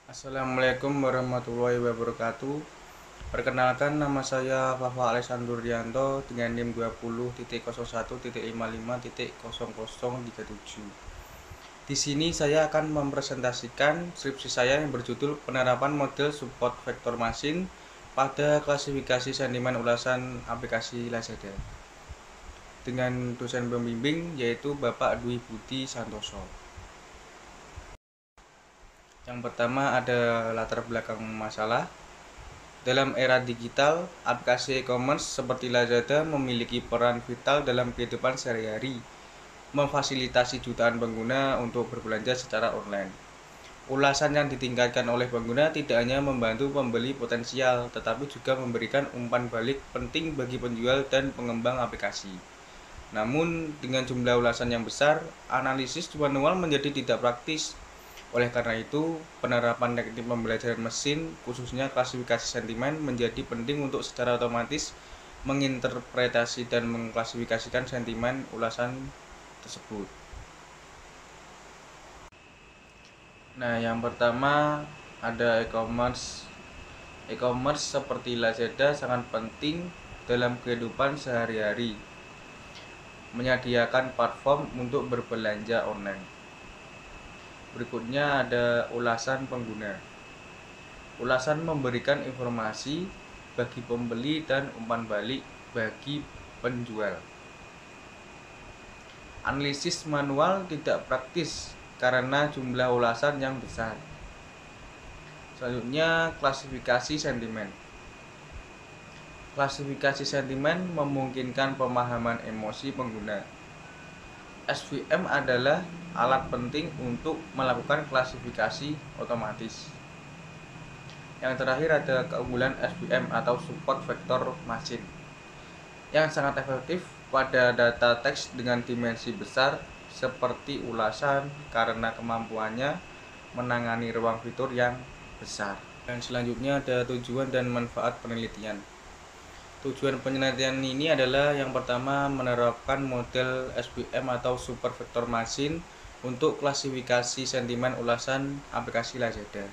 Assalamualaikum warahmatullahi wabarakatuh. Perkenalkan, nama saya Fafa Alessandro Rianto dengan NIM 20.01.55.0037. Di sini saya akan mempresentasikan skripsi saya yang berjudul Penerapan Model Support Vektor Machine pada Klasifikasi Sentimen Ulasan Aplikasi Lazada dengan dosen pembimbing yaitu Bapak Dwi Budi Santoso. Yang pertama ada latar belakang masalah. Dalam era digital, aplikasi e-commerce seperti Lazada memiliki peran vital dalam kehidupan sehari-hari, memfasilitasi jutaan pengguna untuk berbelanja secara online. Ulasan yang ditingkatkan oleh pengguna tidak hanya membantu pembeli potensial, tetapi juga memberikan umpan balik penting bagi penjual dan pengembang aplikasi. Namun, dengan jumlah ulasan yang besar, analisis manual menjadi tidak praktis. Oleh karena itu, penerapan teknik pembelajaran mesin, khususnya klasifikasi sentimen, menjadi penting untuk secara otomatis menginterpretasi dan mengklasifikasikan sentimen ulasan tersebut. Nah, yang pertama ada e-commerce. E-commerce seperti Lazada sangat penting dalam kehidupan sehari-hari, menyediakan platform untuk berbelanja online. Berikutnya ada ulasan pengguna. Ulasan memberikan informasi bagi pembeli dan umpan balik bagi penjual. Analisis manual tidak praktis karena jumlah ulasan yang besar. Selanjutnya, klasifikasi sentimen. Klasifikasi sentimen memungkinkan pemahaman emosi pengguna. SVM adalah alat penting untuk melakukan klasifikasi otomatis. Yang terakhir ada keunggulan SVM atau Support Vector Machine yang sangat efektif pada data teks dengan dimensi besar seperti ulasan karena kemampuannya menangani ruang fitur yang besar. Dan selanjutnya ada tujuan dan manfaat penelitian. Tujuan penelitian ini adalah yang pertama menerapkan model SVM atau Super Vector Machine untuk klasifikasi sentimen ulasan aplikasi Lazada.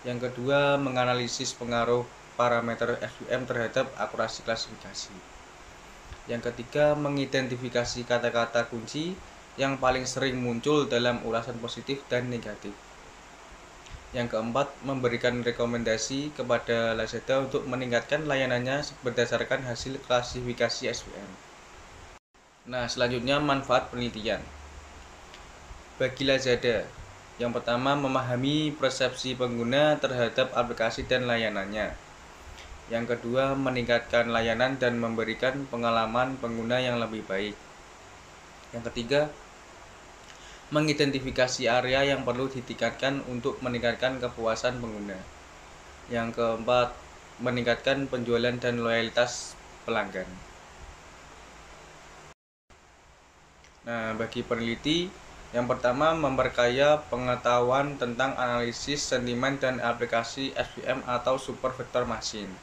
Yang kedua, menganalisis pengaruh parameter SVM terhadap akurasi klasifikasi. Yang ketiga, mengidentifikasi kata-kata kunci yang paling sering muncul dalam ulasan positif dan negatif. Yang keempat, memberikan rekomendasi kepada Lazada untuk meningkatkan layanannya berdasarkan hasil klasifikasi SVM. Nah, selanjutnya manfaat penelitian. Bagi Lazada, yang pertama memahami persepsi pengguna terhadap aplikasi dan layanannya. Yang kedua, meningkatkan layanan dan memberikan pengalaman pengguna yang lebih baik. Yang ketiga, mengidentifikasi area yang perlu ditingkatkan untuk meningkatkan kepuasan pengguna. Yang keempat, meningkatkan penjualan dan loyalitas pelanggan. Nah, bagi peneliti, yang pertama memperkaya pengetahuan tentang analisis sentimen dan aplikasi SVM atau Super Vector Machine.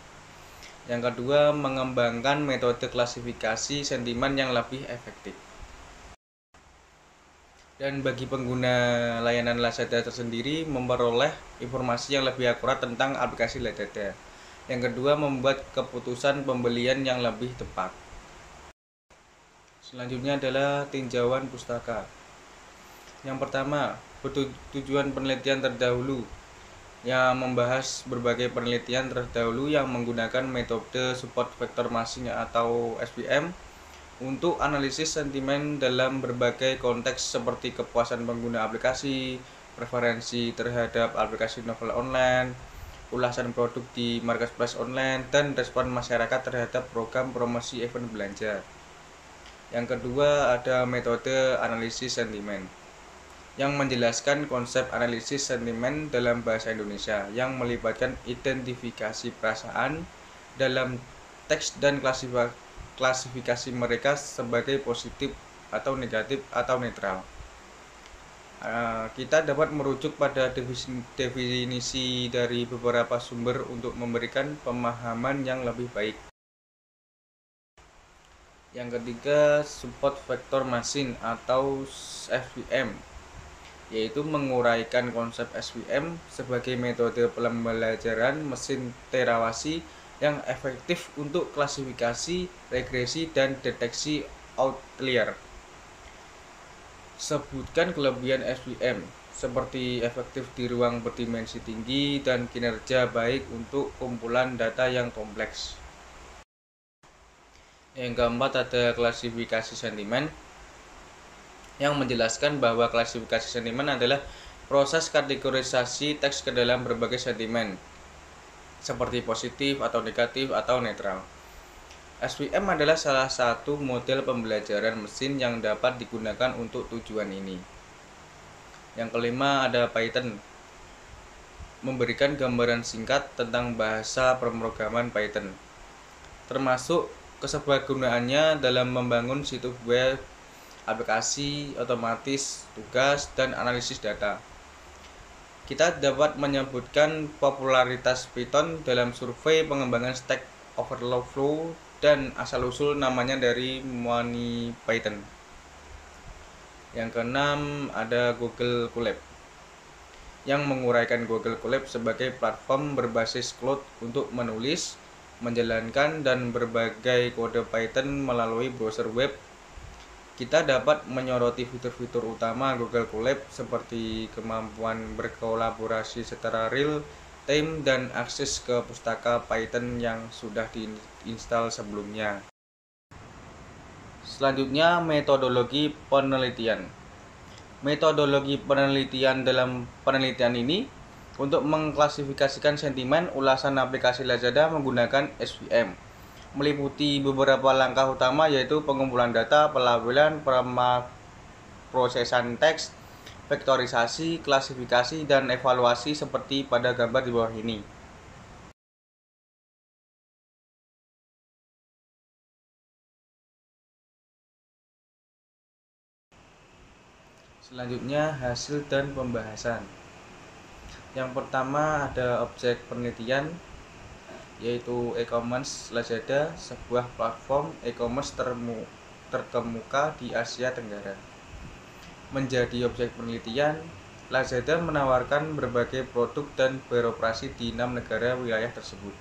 Yang kedua, mengembangkan metode klasifikasi sentimen yang lebih efektif. Dan bagi pengguna layanan Lazada tersendiri memperoleh informasi yang lebih akurat tentang aplikasi Lazada. Yang kedua, membuat keputusan pembelian yang lebih tepat. Selanjutnya adalah tinjauan pustaka. Yang pertama, tujuan penelitian terdahulu yang membahas berbagai penelitian terdahulu yang menggunakan metode Support Vector Machine atau SVM untuk analisis sentimen dalam berbagai konteks seperti kepuasan pengguna aplikasi, preferensi terhadap aplikasi novel online, ulasan produk di marketplace online, dan respon masyarakat terhadap program promosi event belanja. Yang kedua ada metode analisis sentimen yang menjelaskan konsep analisis sentimen dalam bahasa Indonesia yang melibatkan identifikasi perasaan dalam teks dan klasifikasi mereka sebagai positif atau negatif atau netral. Kita dapat merujuk pada definisi dari beberapa sumber untuk memberikan pemahaman yang lebih baik. Yang ketiga, Support Vector Machine atau SVM yaitu menguraikan konsep SVM sebagai metode pembelajaran mesin terawasi yang efektif untuk klasifikasi, regresi, dan deteksi outlier. Sebutkan kelebihan SVM, seperti efektif di ruang berdimensi tinggi dan kinerja baik untuk kumpulan data yang kompleks. Yang keempat ada klasifikasi sentimen, yang menjelaskan bahwa klasifikasi sentimen adalah proses kategorisasi teks ke dalam berbagai sentimen, seperti positif atau negatif atau netral. SVM adalah salah satu model pembelajaran mesin yang dapat digunakan untuk tujuan ini. Yang kelima ada Python, memberikan gambaran singkat tentang bahasa pemrograman Python, termasuk keserbagagunaannya dalam membangun situs web, aplikasi otomatis, tugas, dan analisis data. Kita dapat menyebutkan popularitas Python dalam survei pengembangan Stack Overflow dan asal-usul namanya dari MoneyPython. Yang keenam ada Google Colab, yang menguraikan Google Colab sebagai platform berbasis cloud untuk menulis, menjalankan, dan berbagai kode Python melalui browser web. Kita dapat menyoroti fitur-fitur utama Google Colab seperti kemampuan berkolaborasi secara real time dan akses ke pustaka Python yang sudah diinstal sebelumnya. Selanjutnya, metodologi penelitian. Metodologi penelitian dalam penelitian ini untuk mengklasifikasikan sentimen ulasan aplikasi Lazada menggunakan SVM. Meliputi beberapa langkah utama yaitu pengumpulan data, pelabelan, prosesan teks, vektorisasi, klasifikasi, dan evaluasi seperti pada gambar di bawah ini. Selanjutnya hasil dan pembahasan. Yang pertama ada objek penelitian, yaitu e-commerce Lazada, sebuah platform e-commerce terkemuka di Asia Tenggara. Menjadi objek penelitian, Lazada menawarkan berbagai produk dan beroperasi di 6 negara wilayah tersebut.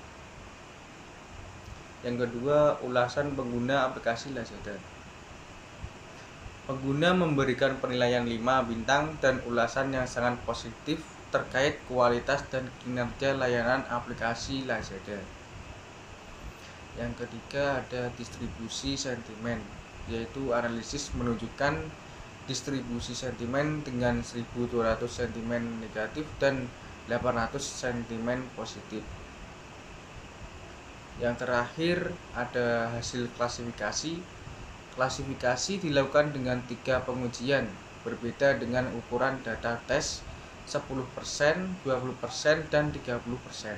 Yang kedua, ulasan pengguna aplikasi Lazada. Pengguna memberikan penilaian 5 bintang dan ulasan yang sangat positif terkait kualitas dan kinerja layanan aplikasi Lazada. Yang ketiga ada distribusi sentimen, yaitu analisis menunjukkan distribusi sentimen dengan 1200 sentimen negatif dan 800 sentimen positif. Yang terakhir ada hasil klasifikasi. Klasifikasi dilakukan dengan 3 pengujian, berbeda dengan ukuran data tes 10%, 20%, dan 30%.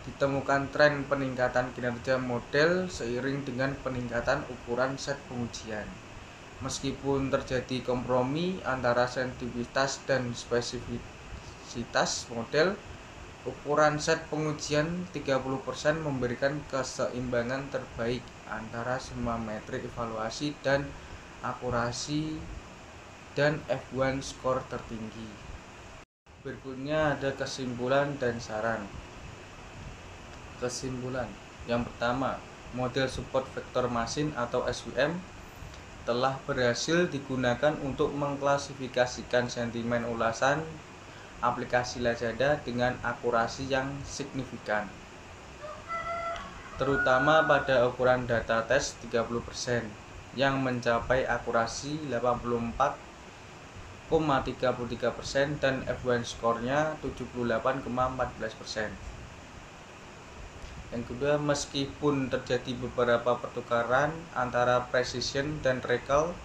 Ditemukan tren peningkatan kinerja model seiring dengan peningkatan ukuran set pengujian. Meskipun terjadi kompromi antara sensitivitas dan spesifisitas model, ukuran set pengujian 30% memberikan keseimbangan terbaik antara semua metrik evaluasi dan akurasi dan F1 skor tertinggi. Berikutnya ada kesimpulan dan saran. Kesimpulan. Yang pertama, model support vector machine atau SVM telah berhasil digunakan untuk mengklasifikasikan sentimen ulasan aplikasi Lazada dengan akurasi yang signifikan, terutama pada ukuran data tes 30% yang mencapai akurasi 84,33% dan F1 skornya 78,14%. Yang kedua, meskipun terjadi beberapa pertukaran antara precision dan recall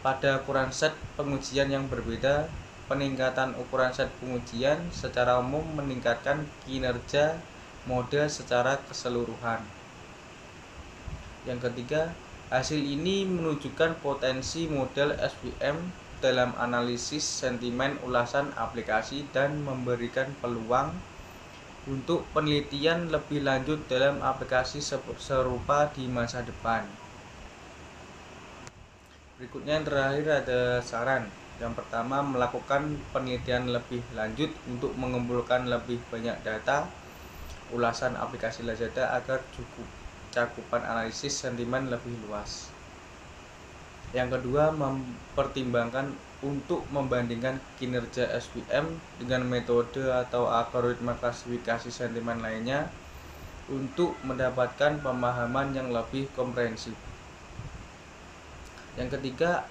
pada ukuran set pengujian yang berbeda, peningkatan ukuran set pengujian secara umum meningkatkan kinerja model secara keseluruhan. Yang ketiga, hasil ini menunjukkan potensi model SVM dalam analisis sentimen ulasan aplikasi dan memberikan peluang untuk penelitian lebih lanjut dalam aplikasi serupa di masa depan. Berikutnya yang terakhir ada saran. Yang pertama, melakukan penelitian lebih lanjut untuk mengumpulkan lebih banyak data ulasan aplikasi Lazada agar cukup cakupan analisis sentimen lebih luas. Yang kedua, mempertimbangkan untuk membandingkan kinerja SVM dengan metode atau algoritma klasifikasi sentimen lainnya untuk mendapatkan pemahaman yang lebih komprehensif. Yang ketiga,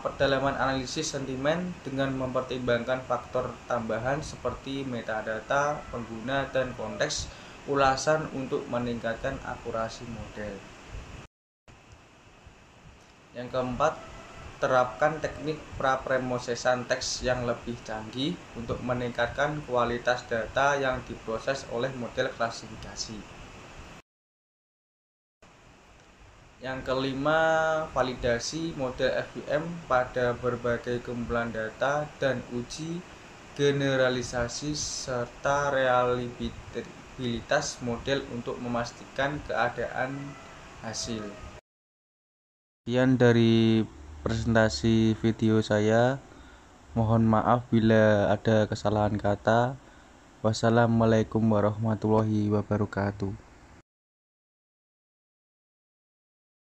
pendalaman analisis sentimen dengan mempertimbangkan faktor tambahan seperti metadata, pengguna, dan konteks ulasan untuk meningkatkan akurasi model. Yang keempat, terapkan teknik prapremoses teks yang lebih canggih untuk meningkatkan kualitas data yang diproses oleh model klasifikasi. Yang kelima, validasi model FVM pada berbagai kumpulan data dan uji generalisasi serta reliabilitas model untuk memastikan keadaan hasil. Sekian dari presentasi video saya. Mohon maaf bila ada kesalahan kata. Wassalamualaikum warahmatullahi wabarakatuh.